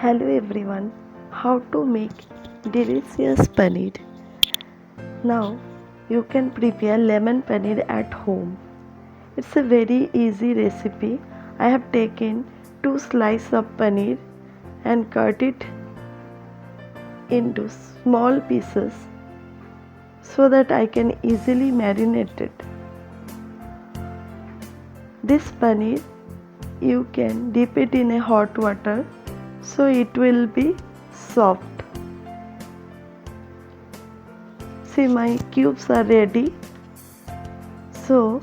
Hello everyone, how to make delicious paneer. Now you can prepare lemon paneer at home. It's a very easy recipe. I have taken 2 slices of paneer and cut it into small pieces so that I can easily marinate it. This paneer you can dip it in a hot water so it will be soft. See, my cubes are ready. So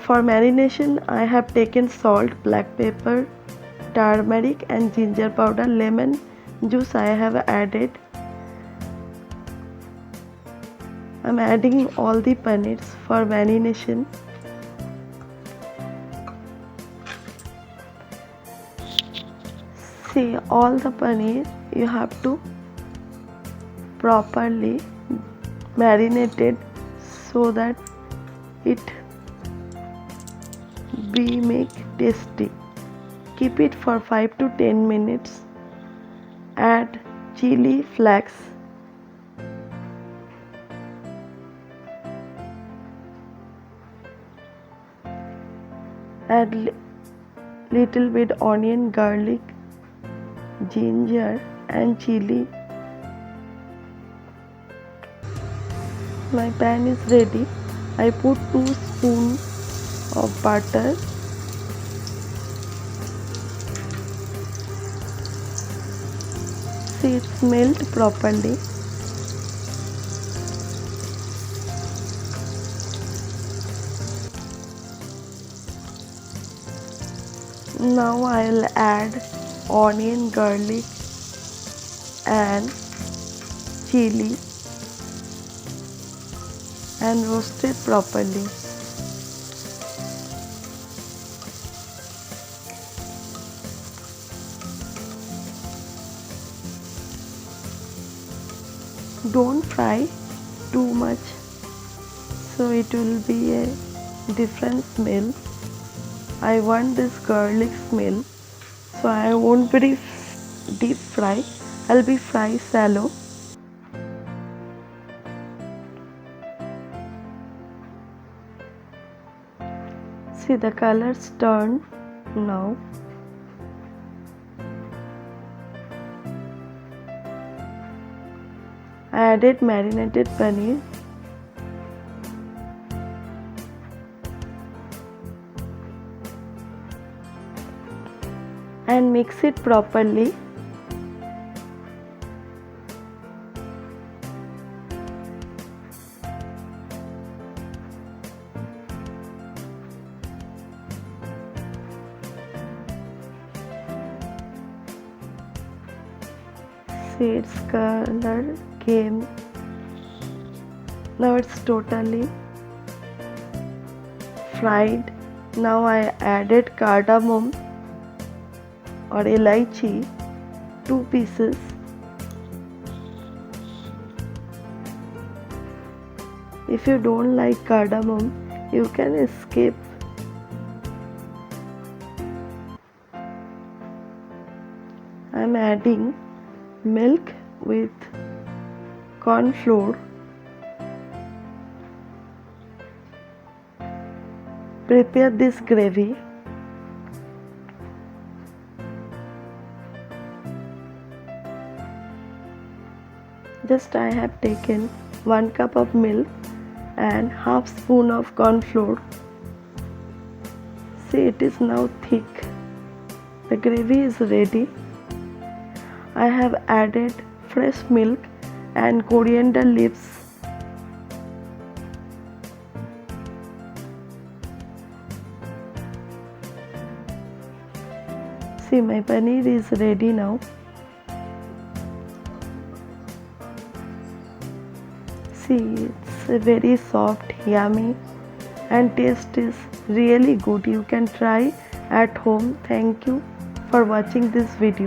for marination I have taken salt, black pepper, turmeric and ginger powder, lemon juice I have added. I am adding all the paneers for marination. See, all the paneer you have to properly marinated so that it be make tasty. Keep it for 5 to 10 minutes. Add chili flakes, add little bit onion, garlic, ginger and chili. My pan is ready. I put 2 spoons of butter. See, it's melt properly. Now I'll add onion, garlic and chili and roast it properly. Don't fry too much so it will be a different smell. I want this garlic smell, so I won't be deep fry. I'll be fry shallow. See, the colors turn now. I added marinated paneer. And mix it properly. See, its color came. Now it's totally fried. Now I added cardamom or elaichi, 2 pieces. If you don't like cardamom, you can skip. I am adding milk with corn flour. Prepare this gravy. Just I have taken 1 cup of milk and half spoon of corn flour. See, it is now thick. The gravy is ready. I have added fresh milk and coriander leaves. See, my paneer is ready now. See, it's very soft, yummy and taste is really good. You can try at home. Thank you for watching this video.